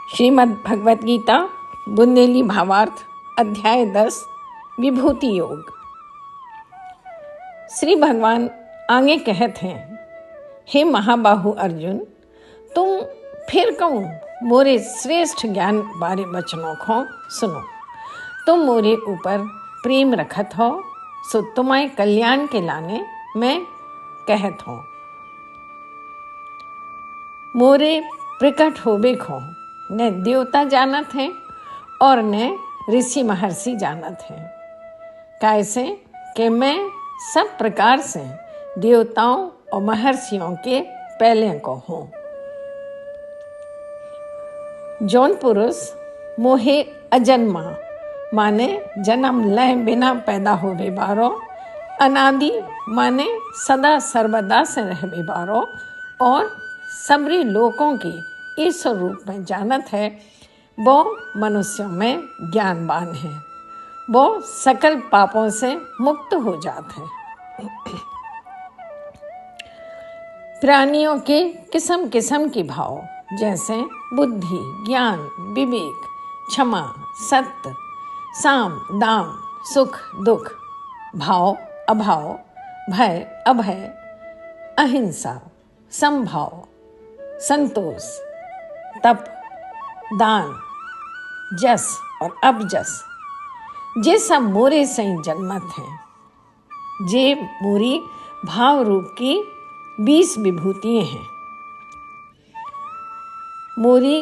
श्रीमद् भगवत गीता बुंदेली भावार्थ अध्याय 10 विभूति योग। श्री भगवान आगे कहते हैं, हे महाबाहु अर्जुन, तुम फिर कहूँ मोरे श्रेष्ठ ज्ञान बारे वचनों को सुनो। तुम मोरे ऊपर प्रेम रखत हो, सो तुम्हारे कल्याण के लाने मैं कहत हूँ। मोरे प्रकट होबे को न देवता जानत हैं और न ऋषि महर्षि जानत हैं, कैसे कि मैं सब प्रकार से देवताओं और महर्षियों के पहले को हूँ। जौन पुरुष मोहे अजन्मा माने जन्म लय बिना पैदा होवे बारो, अनादि माने सदा सर्वदा से रहवे बारो और सबरी लोकों की ईश्वर रूप में जानत है, वो मनुष्यों में ज्ञानवान है। वो सकल पापों से मुक्त हो जाते हैं। प्राणियों के किस्म किस्म की भाव जैसे बुद्धि, ज्ञान, विवेक, क्षमा, सत्य, साम, दाम, सुख, दुख, भाव, अभाव, भय, अभय, अहिंसा, समभाव, संतोष, तप, दान, जस और अपजस, ये सब मोरे से जन्मत हैं। जे मोरी भाव रूप की 20 विभूतियाँ हैं। मोरी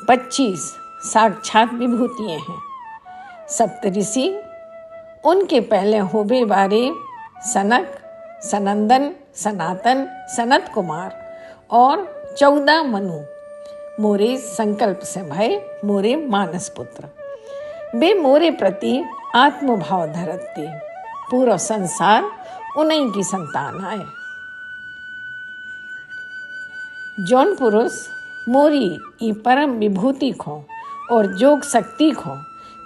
25 साक्षात विभूतियाँ हैं। सप्तऋषि, उनके पहले होबे वाले सनक, सनंदन, सनातन, सनत कुमार और 14 मनु मोरे संकल्प से भय मोरे मानस पुत्र। वे मोरे प्रति आत्मभाव धरते, पूरा संसार उन्हीं की संतान आए। जौन पुरुष मोरी ई परम विभूति को और जोग शक्ति को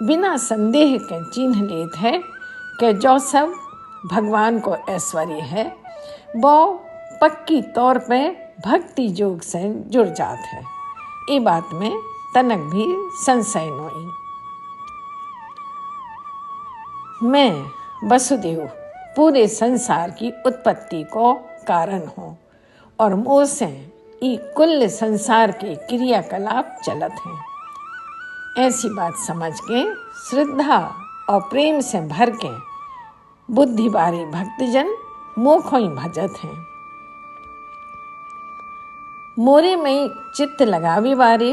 बिना संदेह के चिन्ह लेत है कि जो सब भगवान को ऐश्वर्य है, वो पक्की तौर पे भक्ति योग से जुड़ जात है। ये बात में तनक भी संशय नोई। मैं वसुदेव पूरे संसार की उत्पत्ति को कारण हूँ और मोह से ई कुल संसार के क्रियाकलाप चलत हैं। ऐसी बात समझ के श्रद्धा और प्रेम से भर के बुद्धि वाले भक्तजन मोह ही भजत हैं। मोरे में ही चित्त लगावे वारे,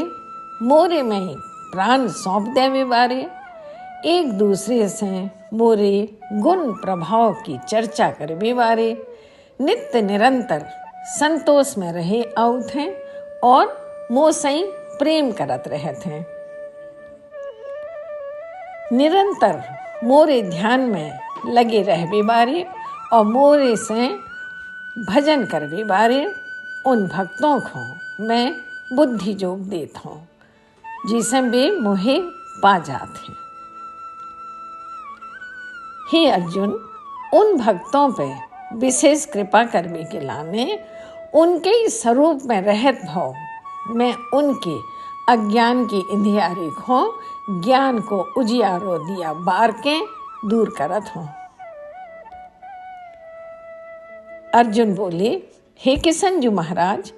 मोरे में ही प्राण सौंप देवे वारे, एक दूसरे से मोरे गुण प्रभाव की चर्चा करवे वारे, नित्य निरंतर संतोष में रहे आउत हैं और मोह से प्रेम करत रहते हैं। निरंतर मोरे ध्यान में लगे रहवे बारे और मोरे से भजन करवे बारे उन भक्तों को मैं बुद्धि योग देता हूँ, जिसे वे मोहे पा जाते हैं। हे अर्जुन, उन भक्तों पे विशेष कृपा करने के लाने उनके स्वरूप में रहत भाव मैं उनके अज्ञान की अंधियारी को ज्ञान को उजियारो दिया बार के दूर करत हूँ। अर्जुन बोले, हे किशनजी महाराज,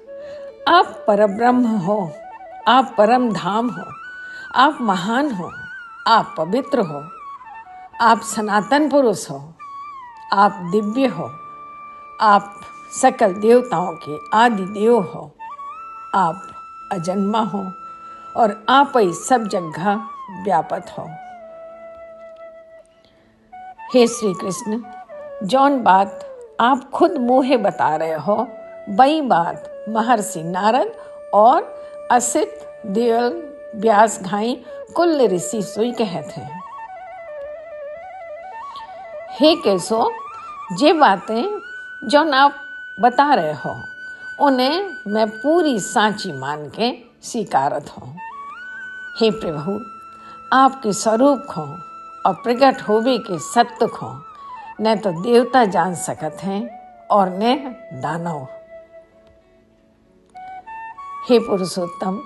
आप परब्रह्म हो, आप परम धाम हो, आप महान हो, आप पवित्र हो, आप सनातन पुरुष हो, आप दिव्य हो, आप सकल देवताओं के आदि देव हो, आप अजन्मा हो और आप ही सब जगह व्यापक हो। हे श्री कृष्ण, जौन बात आप खुद मुँहे बता रहे हो, वही बात महर्षि नारद और असित, देवल, व्यास घाई कुल ऋषि सोई कहते हैं। हे केशो, जे बातें जो आप बता रहे हो उन्हें मैं पूरी सांची मान के स्वीकारत हूँ। हे प्रभु, आपके स्वरूप को और प्रकट होवे के सत्य को न तो देवता जान सकत हैं और न दानव। हे पुरुषोत्तम,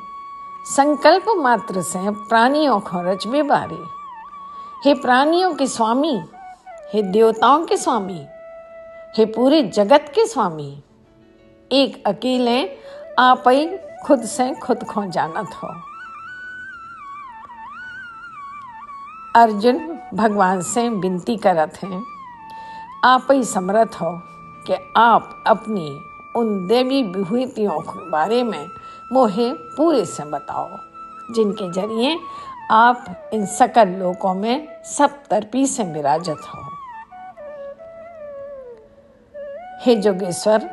संकल्प मात्र से प्राणियों को रच बेबारे। हे प्राणियों के स्वामी, हे देवताओं के स्वामी, हे पूरे जगत के स्वामी, एक अकेले आप ही खुद से खुद को जानत हो। अर्जुन भगवान से विनती करत हैं, आप ही समर्थ हो कि आप अपनी उन देवी विभूतियों के बारे में मोहे पूरे से बताओ, जिनके जरिए आप इन सकल लोकों में सब तरपी से विराजत हो। हे जोगेश्वर,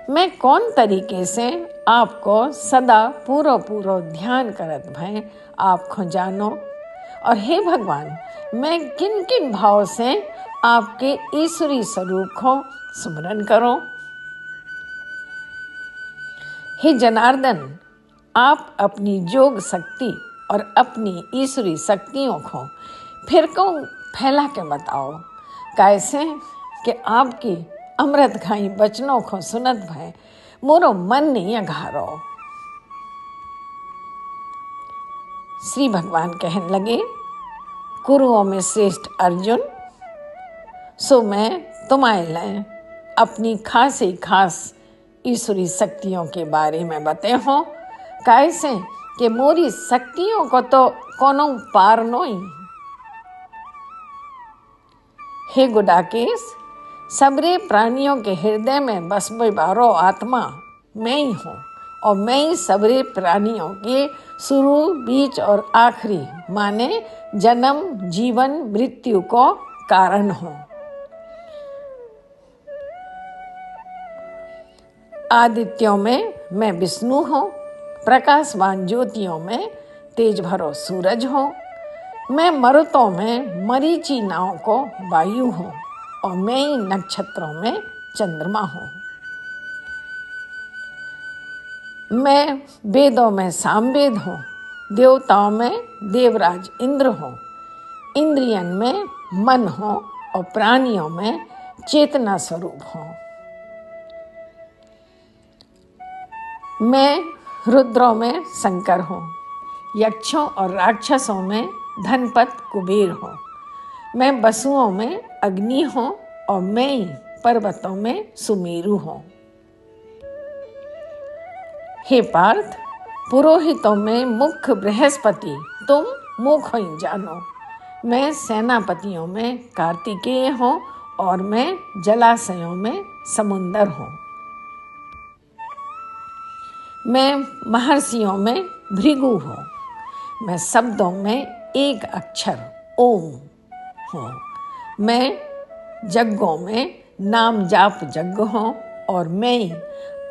मैं कौन तरीके से आपको सदा पूरा ध्यान करत भय आपको जानो, और हे भगवान, मैं किन किन भाव से आपके ईश्वरी स्वरूप को स्मरण करो। हे जनार्दन, आप अपनी योग शक्ति और अपनी ईश्वरी शक्तियों को फिर को फैला के बताओ, कैसे कि आपकी अमृत खाई वचनों को सुनत भय मोरो मन नहीं अघारो। श्री भगवान कहने लगे, कुरुओं में श्रेष्ठ अर्जुन, सो मैं तुम्हारे लिए अपनी खास ईश्वरी शक्तियों के बारे में बते हो, कैसे कि मोरी शक्तियों को तो कोनो पार नोई। हे गुडाकेश, सबरे प्राणियों के हृदय में बस बारो आत्मा मैं ही हूँ, और मैं ही सबरे प्राणियों के शुरू बीच और आखिरी माने जन्म जीवन मृत्यु को कारण हूँ। आदित्यों में मैं विष्णु हूँ, प्रकाशवान ज्योतियों में तेज भरो सूरज हूँ, मैं मरुतों में मरीची नाव को वायु हूँ, और मैं ही नक्षत्रों में चंद्रमा हूँ। मैं वेदों में सामवेद हूँ, देवताओं में देवराज इंद्र हूँ, इंद्रियन में मन हूँ, और प्राणियों में चेतना स्वरूप हूँ। मैं रुद्रों में शंकर हूँ, यक्षों और राक्षसों में धनपत कुबेर हूँ, मैं वसुओं में अग्नि हूँ, और मैं ही पर्वतों में सुमेरु हूँ। हे पार्थ, पुरोहितों में मुख्य बृहस्पति तुम मुख ही जानो, मैं सेनापतियों में कार्तिकेय हूँ, और मैं जलाशयों में समुंदर हूँ। मैं महर्षियों में भृगु हूँ, मैं शब्दों में एक अक्षर ओम हूँ, मैं यज्ञों में नाम जाप यज्ञ हूँ, और मैं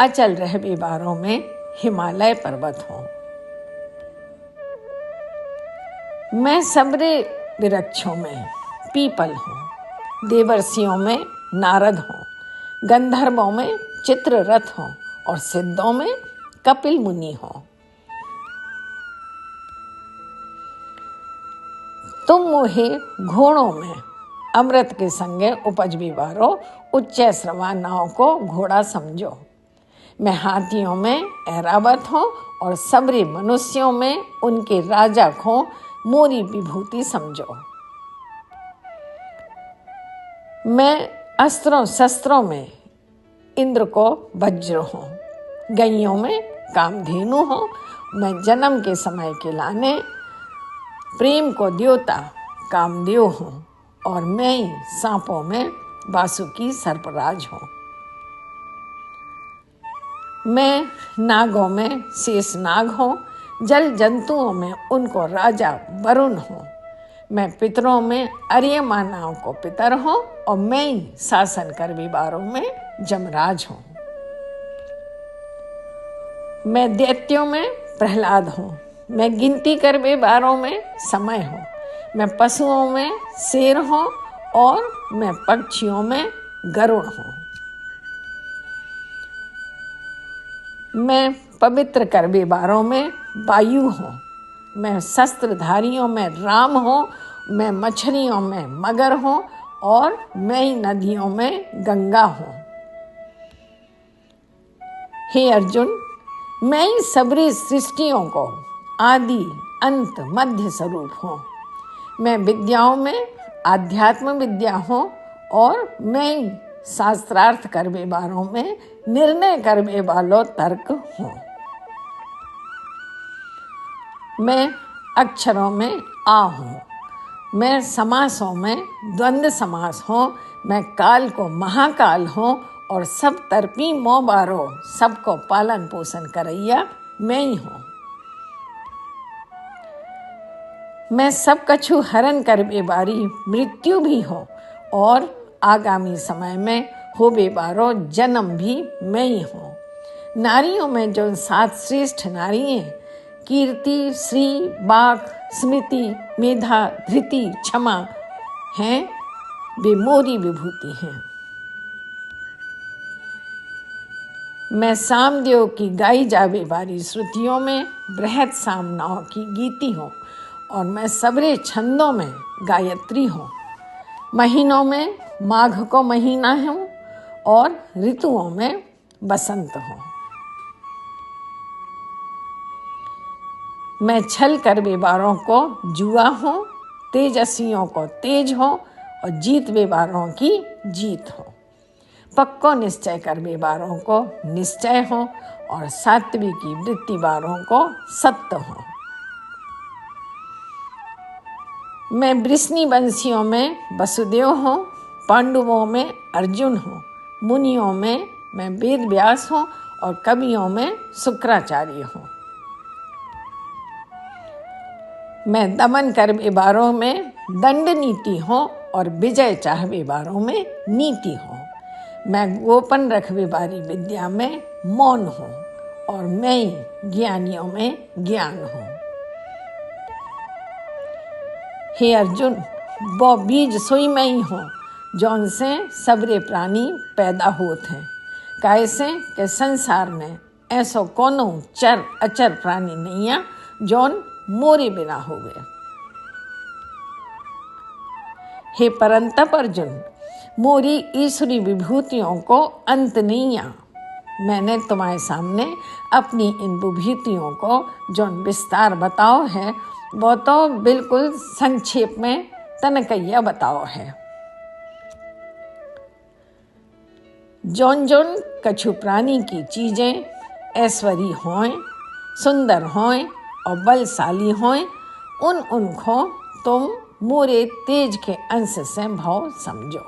अचल रह बेबारों में हिमालय पर्वत हूँ। मैं सबरे वृक्षों में पीपल हूँ, देवर्षियों में नारद हूँ, गंधर्वों में चित्ररथ हूँ, और सिद्धों में कपिल मुनि हो। तुम मोहे घोड़ों में अमृत के संगे उपज विवारो उच्च श्रवा नाव को घोड़ा समझो, मैं हाथियों में ऐरावत हूँ, और सबरे मनुष्यों में उनके राजा को मोरी विभूति समझो। मैं अस्त्रों शस्त्रों में इंद्र को वज्र हूँ, गैयों में कामधेनु हो, मैं जन्म के समय के लाने प्रेम को देवता कामदेव हूँ, और मैं ही सांपों में वासुकी सर्पराज हूँ। मैं नागों में शेष नाग हूँ, जल जंतुओं में उनको राजा वरुण हूँ, मैं पितरों में अर्यमानाओं को पितर हूँ, और मैं ही शासन कर विवारों में जमराज हूँ। मैं दैत्यों में प्रहलाद हूँ, मैं गिनती कर बेबारों में समय हूँ, मैं पशुओं में शेर हूँ, और मैं पक्षियों में गरुड़ हूँ। मैं पवित्र कर बेबारों में वायु हूँ, मैं शस्त्रधारियों में राम हूँ, मैं मछलियों में मगर हूँ, और मैं ही नदियों में गंगा हूँ। हे अर्जुन, मैं ही सबरी सृष्टियों को आदि अंत मध्य स्वरूप हूँ। मैं विद्याओं में आध्यात्म विद्या हूँ और मैं शास्त्रार्थ करवे वालों में निर्णय करवे वालों तर्क हूँ। मैं अक्षरों में आ हूँ। मैं समासों में द्वंद्व समास हूँ। मैं काल को महाकाल हूँ और सब तरपी मोह बारो सबको पालन पोषण करैया मैं ही हूँ। मैं सब कछु हरण करवे बारी मृत्यु भी हूँ और आगामी समय में होवे बारो जन्म भी मैं ही हूँ। नारियों में जो 7 श्रेष्ठ नारी हैं, कीर्ति, श्री, वाक, स्मृति, मेधा, धृति, क्षमा हैं, वे मोरी विभूति हैं। मैं सामदेव की गाई जावे वाली श्रुतियों में बृहत सामनाओं की गीति हूँ और मैं सबरे छंदों में गायत्री हूँ। महीनों में माघ को महीना हूँ और ऋतुओं में बसंत हूँ। मैं छल करवे वालों को जुआ हूँ, तेजस्वियों को तेज हूँ और जीतवे वालों की जीत हूँ। पक्को निश्चय करवे वालों को निश्चय हूँ और सात्विकी वृत्ति वालों को सत्य हूँ। मैं वृष्णि वंशियों में वसुदेव हूँ, पांडवों में अर्जुन हूँ, मुनियों में मैं वेद व्यास हूँ और कवियों में शुक्राचार्य हूँ। मैं दमन करवे वालों में दंड नीति हूँ और विजय चाहवे वालों में नीति हूँ। मैं गोपन रखवे वाली विद्या में मौन हूँ और मैं ज्ञानियों में ज्ञान हूँ। हे अर्जुन, वो बीज सोई मैं ही हूँ जौन से सबरे प्राणी पैदा होत हैं। कैसे के संसार में ऐसो कोनो चर अचर प्राणी नहीं है जौन मोरे बिना हो गए। हे परंतप अर्जुन, मोरी ईश्वरी विभूतियों को अंत नहीं आ। मैंने तुम्हारे सामने अपनी इन विभूतियों को जो विस्तार बताओ है वो तो बिल्कुल संक्षेप में तनकैया बताओ है। जौन जौन कछु प्राणी की चीजें ऐश्वरी हों, सुंदर हों और बलशाली हों, उनको तुम मोरे तेज के अंश से भाव समझो।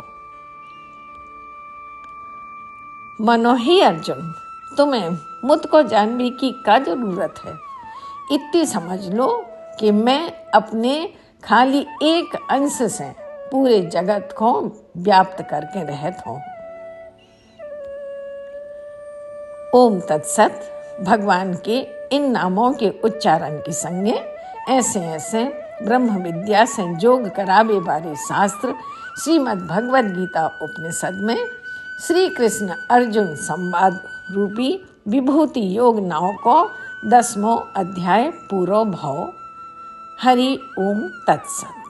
मनो ही अर्जुन, तुम्हें मुझको जानने की क्या जरूरत है। इतनी समझ लो कि मैं अपने खाली एक अंश से पूरे जगत को व्याप्त करके रहत हूँ। ओम तत्सत। भगवान के इन नामों के उच्चारण के संगे ऐसे ऐसे ब्रह्म विद्या संयोग करावे वाले शास्त्र श्रीमद् भगवद गीता उपनिषद में श्री कृष्ण अर्जुन संवाद रूपी विभूति योग नाव को 10वां अध्याय पूरो भव। हरि ओम तत्सत।